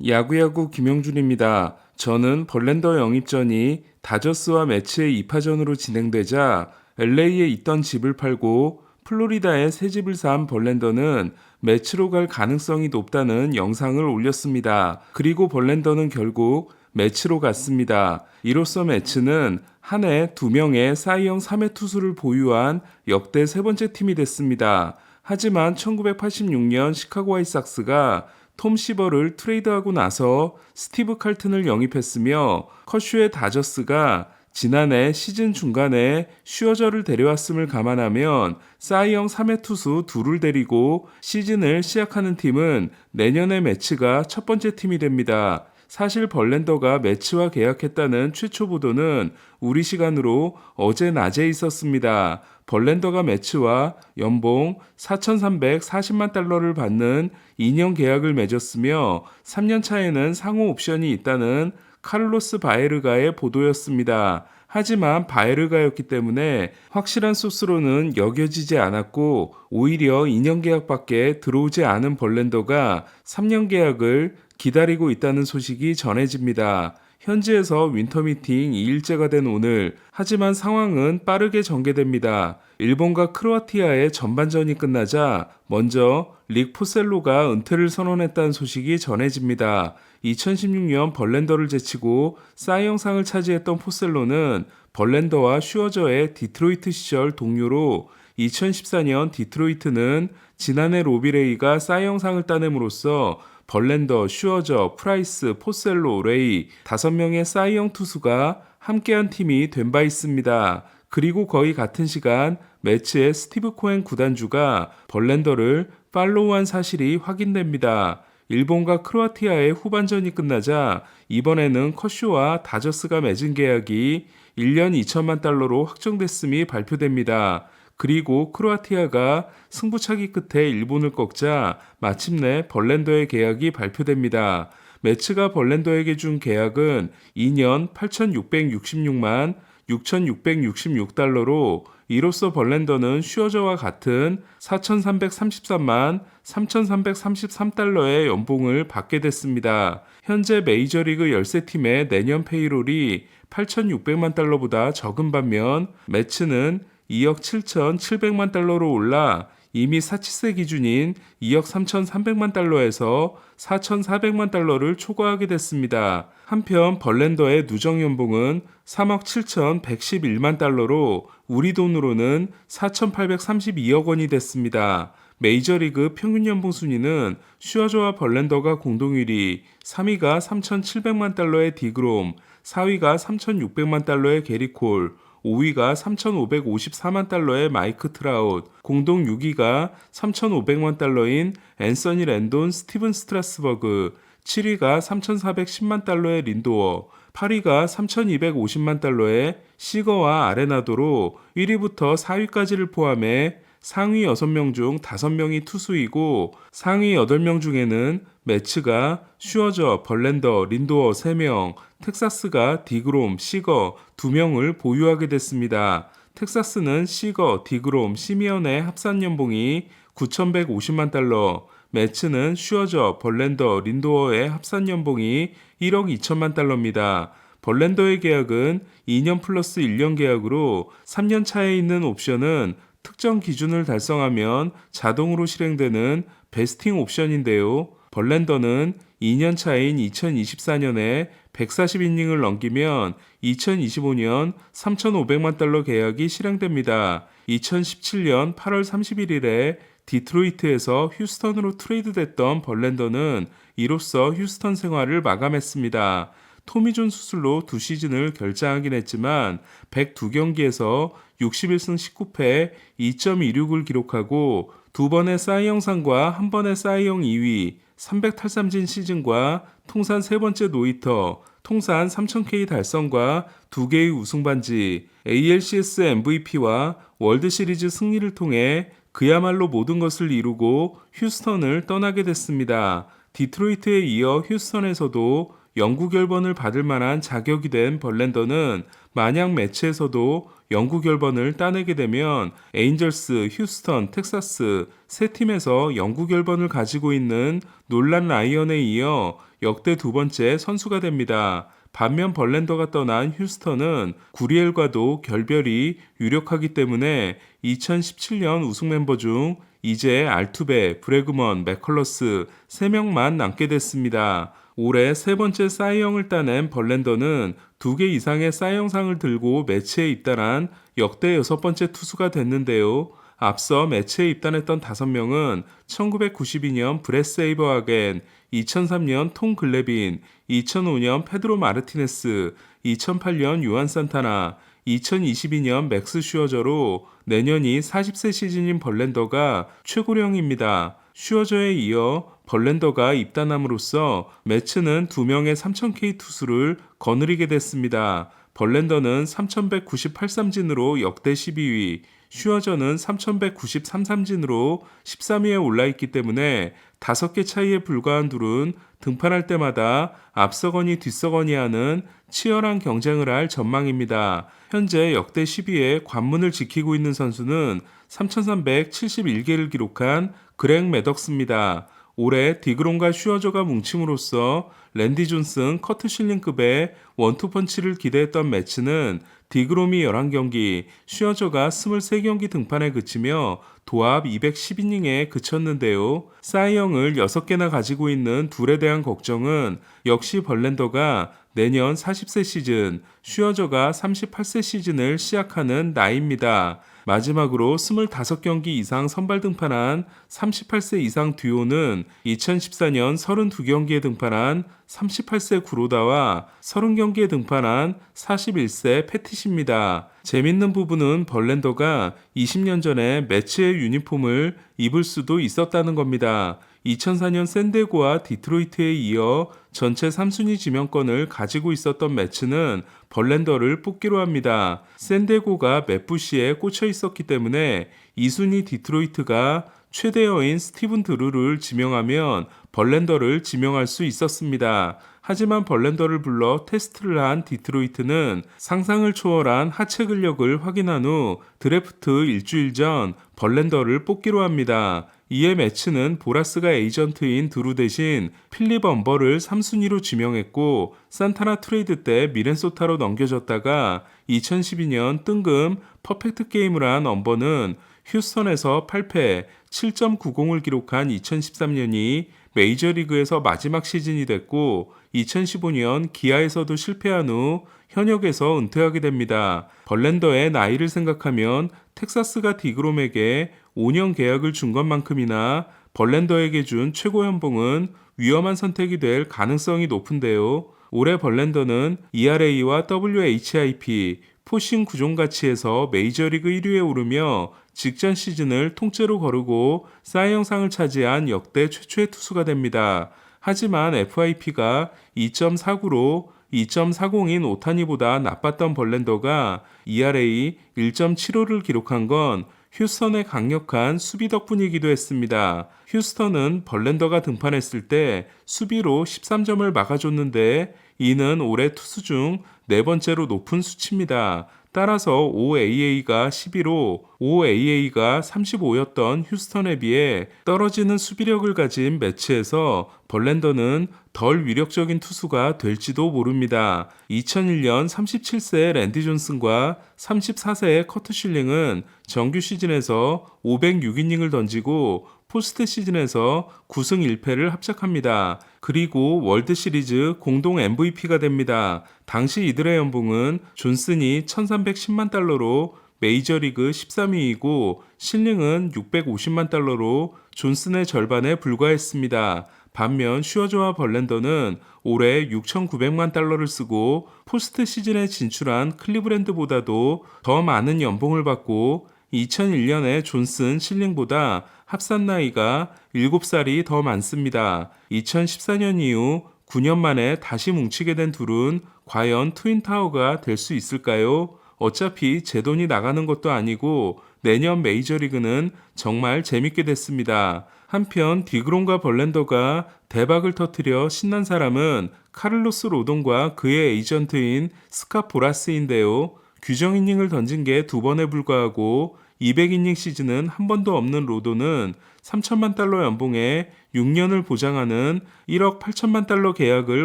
야구야구 김영준입니다. 저는 벌랜더 영입전이 다저스와 매치의 2파전으로 진행되자 LA에 있던 집을 팔고 플로리다에 새 집을 산 벌랜더는 매치로 갈 가능성이 높다는 영상을 올렸습니다. 그리고 벌랜더는 결국 매치로 갔습니다. 이로써 매치는 한 해 2명의 사이영 3회 투수를 보유한 역대 세 번째 팀이 됐습니다. 하지만 1986년 시카고 화이트삭스가 톰 시버를 트레이드하고 나서 스티브 칼튼을 영입했으며 커쇼의 다저스가 지난해 시즌 중간에 슈어저를 데려왔음을 감안하면 사이영 3회 투수 둘을 데리고 시즌을 시작하는 팀은 내년의 매치가 첫 번째 팀이 됩니다. 사실 벌랜더가 매치와 계약했다는 최초 보도는 우리 시간으로 어제 낮에 있었습니다. 벌랜더가 매치와 연봉 4,340만 달러를 받는 2년 계약을 맺었으며 3년 차에는 상호 옵션이 있다는 카를로스 바에르가의 보도였습니다. 하지만 바에르가였기 때문에 확실한 소스로는 여겨지지 않았고 오히려 2년 계약밖에 들어오지 않은 벌랜더가 3년 계약을 기다리고 있다는 소식이 전해집니다. 현지에서 윈터 미팅 2일째가 된 오늘, 하지만 상황은 빠르게 전개됩니다. 일본과 크로아티아의 전반전이 끝나자 먼저 릭 포셀로가 은퇴를 선언했다는 소식이 전해집니다. 2016년 벌랜더를 제치고 사이영상을 차지했던 포셀로는 벌랜더와 슈어저의 디트로이트 시절 동료로 2014년 디트로이트는 지난해 로비레이가 사이영상을 따냄으로써 벌랜더, 슈어저, 프라이스, 포셀로, 레이 5명의 사이영 투수가 함께한 팀이 된 바 있습니다. 그리고 거의 같은 시간 매치의 스티브 코엔 구단주가 벌랜더를 팔로우한 사실이 확인됩니다. 일본과 크로아티아의 후반전이 끝나자 이번에는 커쇼와 다저스가 맺은 계약이 1년 2천만 달러로 확정됐음이 발표됩니다. 그리고 크로아티아가 승부차기 끝에 일본을 꺾자 마침내 벌랜더의 계약이 발표됩니다. 매치가 벌랜더에게 준 계약은 2년 8,666만 6,666달러로 이로써 벌랜더는 슈어저와 같은 4,333만 3,333달러의 연봉을 받게 됐습니다. 현재 메이저리그 13팀의 내년 페이롤이 8,600만 달러보다 적은 반면 매치는 2억 7,700만 달러로 올라 이미 사치세 기준인 2억 3,300만 달러에서 4,400만 달러를 초과하게 됐습니다. 한편 벌랜더의 누적 연봉은 3억 7,111만 달러로 우리 돈으로는 4,832억 원이 됐습니다. 메이저리그 평균 연봉 순위는 슈어저와 벌랜더가 공동 1위, 3위가 3,700만 달러의 디그롬, 4위가 3,600만 달러의 게리 콜, 5위가 3,554만 달러의 마이크 트라웃, 공동 6위가 3,500만 달러인 앤서니 랜돈 스티븐 스트라스버그, 7위가 3,410만 달러의 린도어, 8위가 3,250만 달러의 시거와 아레나도로 1위부터 4위까지를 포함해 상위 6명 중 5명이 투수이고 상위 8명 중에는 매츠가 슈어저, 벌랜더, 린도어 3명, 텍사스가 디그롬, 시거 2명을 보유하게 됐습니다. 텍사스는 시거, 디그롬, 시미언의 합산 연봉이 9,150만 달러, 매츠는 슈어저, 벌랜더, 린도어의 합산 연봉이 1억 2천만 달러입니다. 벌랜더의 계약은 2년 플러스 1년 계약으로 3년 차에 있는 옵션은 특정 기준을 달성하면 자동으로 실행되는 베스팅 옵션인데요. 벌랜더는 2년 차인 2024년에 140이닝을 넘기면 2025년 3,500만 달러 계약이 실행됩니다. 2017년 8월 31일에 디트로이트에서 휴스턴으로 트레이드됐던 벌랜더는 이로써 휴스턴 생활을 마감했습니다. 토미존 수술로 2시즌을 결장하긴 했지만 102경기에서 61승 19패 2.26을 기록하고 2번의 사이영상과 1번의 사이영 2위, 300탈삼진 시즌과 통산 3번째 노히터, 통산 3,000K 달성과 2개의 우승 반지, ALCS MVP와 월드시리즈 승리를 통해 그야말로 모든 것을 이루고 휴스턴을 떠나게 됐습니다. 디트로이트에 이어 휴스턴에서도 영구 결번을 받을 만한 자격이 된 벌렌더는 만약 매치에서도 영구 결번을 따내게 되면 에인절스, 휴스턴, 텍사스 세 팀에서 영구 결번을 가지고 있는 놀란 라이언에 이어 역대 두 번째 선수가 됩니다. 반면 벌렌더가 떠난 휴스턴은 구리엘과도 결별이 유력하기 때문에 2017년 우승 멤버 중 이제 알투베, 브래그먼, 맥컬러스 3명만 남게 됐습니다. 올해 세 번째 사이영을 따낸 벌렌더는 2개 이상의 사이영상을 들고 매치에 입단한 역대 6번째 투수가 됐는데요. 앞서 매치에 입단했던 5명은 1992년 브렛 세이버하겐, 2003년 톰 글래빈, 2005년 페드로 마르티네스, 2008년 요한 산타나, 2022년 맥스 슈어저로 내년이 40세 시즌인 벌렌더가 최고령입니다. 슈어저에 이어 벌렌더가 입단함으로써 매츠는 2명의 3000K 투수를 거느리게 됐습니다. 벌렌더는 3198삼진으로 역대 12위, 슈어저는 3193삼진으로 13위에 올라있기 때문에 5개 차이에 불과한 둘은 등판할 때마다 앞서거니 뒤서거니 하는 치열한 경쟁을 할 전망입니다. 현재 역대 10위에 관문을 지키고 있는 선수는 3,371개를 기록한 그렉 매덕스입니다. 올해 디그롬과 슈어저가 뭉침으로써 랜디 존슨, 커트 실링급의 원투펀치를 기대했던 매치는 디그롬이 11경기, 슈어저가 23경기 등판에 그치며 도합 210이닝에 그쳤는데요. 사이영을 6개나 가지고 있는 둘에 대한 걱정은 역시 벌렌더가 내년 40세 시즌, 슈어저가 38세 시즌을 시작하는 나이입니다. 마지막으로 25경기 이상 선발 등판한 38세 이상 듀오는 2014년 32경기에 등판한 38세 구로다와 30경기에 등판한 41세 패티시입니다. 재밌는 부분은 벌렌더가 20년 전에 매치의 유니폼을 입을 수도 있었다는 겁니다. 2004년 샌디에고와 디트로이트에 이어 전체 3순위 지명권을 가지고 있었던 매츠는 벌렌더를 뽑기로 합니다. 샌디에고가 맷부시에 꽂혀 있었기 때문에 2순위 디트로이트가 최대어인 스티븐 드루를 지명하면 벌렌더를 지명할 수 있었습니다. 하지만 벌렌더를 불러 테스트를 한 디트로이트는 상상을 초월한 하체 근력을 확인한 후 드래프트 일주일 전 벌렌더를 뽑기로 합니다. 이에 매츠는 보라스가 에이전트인 드루 대신 필립 엄버를 3순위로 지명했고 산타나 트레이드 때 미네소타로 넘겨졌다가 2012년 뜬금 퍼펙트 게임을 한 엄버는 휴스턴에서 8패 7.90을 기록한 2013년이 메이저리그에서 마지막 시즌이 됐고 2015년 기아에서도 실패한 후 현역에서 은퇴하게 됩니다. 벌렌더의 나이를 생각하면 텍사스가 디그롬에게 5년 계약을 준 것만큼이나 벌렌더에게 준 최고 연봉은 위험한 선택이 될 가능성이 높은데요. 올해 벌렌더는 ERA와 WHIP, 포싱 구종 가치에서 메이저리그 1위에 오르며 직전 시즌을 통째로 거르고 사이영상을 차지한 역대 최초의 투수가 됩니다. 하지만 FIP가 2.49로 2.40인 오타니보다 나빴던 벌렌더가 ERA 1.75를 기록한 건 휴스턴의 강력한 수비 덕분이기도 했습니다. 휴스턴은 벌렌더가 등판했을 때 수비로 13점을 막아줬는데 이는 올해 투수 중 네 번째로 높은 수치입니다. 따라서 OAA가 11로 OAA가 35였던 휴스턴에 비해 떨어지는 수비력을 가진 매치에서 벌렌더는 덜 위력적인 투수가 될지도 모릅니다. 2001년 37세의 랜디 존슨과 34세의 커트 실링은 정규 시즌에서 506이닝을 던지고 포스트 시즌에서 9승 1패를 합작합니다. 그리고 월드시리즈 공동 MVP가 됩니다. 당시 이들의 연봉은 존슨이 1310만 달러로 메이저리그 13위이고 실링은 650만 달러로 존슨의 절반에 불과했습니다. 반면 슈어저와 벌렌더는 올해 6,900만 달러를 쓰고 포스트 시즌에 진출한 클리브랜드보다도 더 많은 연봉을 받고 2001년에 존슨 실링보다 합산 나이가 7살이 더 많습니다. 2014년 이후 9년 만에 다시 뭉치게 된 둘은 과연 트윈타워가 될 수 있을까요? 어차피 제 돈이 나가는 것도 아니고 내년 메이저리그는 정말 재밌게 됐습니다. 한편 디그롬과 벌렌더가 대박을 터뜨려 신난 사람은 카를로스 로돈과 그의 에이전트인 스캇 보라스인데요. 규정 이닝을 던진 게 2번에 불과하고 200이닝 시즌은 한 번도 없는 로돈은 3천만 달러 연봉에 6년을 보장하는 1억 8천만 달러 계약을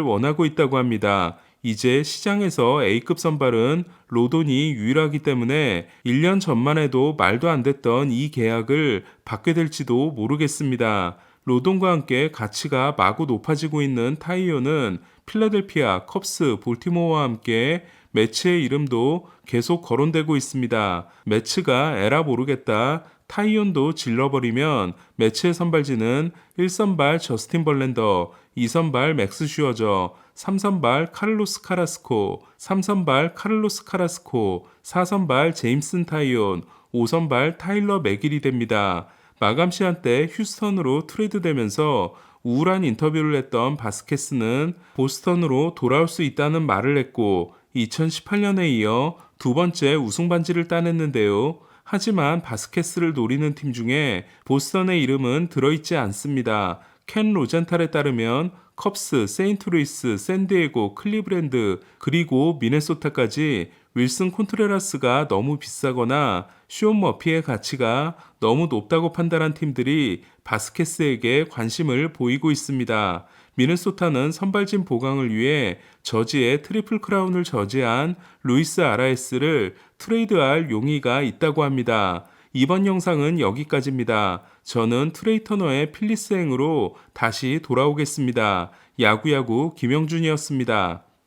원하고 있다고 합니다. 이제 시장에서 A급 선발은 로돈이 유일하기 때문에 1년 전만 해도 말도 안 됐던 이 계약을 받게 될지도 모르겠습니다. 로돈과 함께 가치가 마구 높아지고 있는 타이어는 필라델피아, 컵스, 볼티모어와 함께 매치의 이름도 계속 거론되고 있습니다. 매치가 에라 모르겠다. 타이온도 질러버리면 매치의 선발진은 1선발 저스틴 벌렌더, 2선발 맥스 슈어저, 3선발 카를로스 카라스코, 3선발 카를로스 카라스코, 4선발 제임슨 타이온, 5선발 타일러 맥일이 됩니다. 마감 시한 때 휴스턴으로 트레이드되면서 우울한 인터뷰를 했던 바스케스는 보스턴으로 돌아올 수 있다는 말을 했고 2018년에 이어 2번째 우승 반지를 따냈는데요. 하지만 바스케스를 노리는 팀 중에 보스턴의 이름은 들어있지 않습니다. 켄 로젠탈에 따르면 컵스, 세인트루이스, 샌디에고, 클리브랜드 그리고 미네소타까지 윌슨 콘트레라스가 너무 비싸거나 쇼온 머피의 가치가 너무 높다고 판단한 팀들이 바스케스에게 관심을 보이고 있습니다. 미네소타는 선발진 보강을 위해 저지의 트리플 크라운을 저지한 루이스 아라에스를 트레이드할 용의가 있다고 합니다. 이번 영상은 여기까지입니다. 저는 트레이 터너의 필리스행으로 다시 돌아오겠습니다. 야구야구 김영준이었습니다.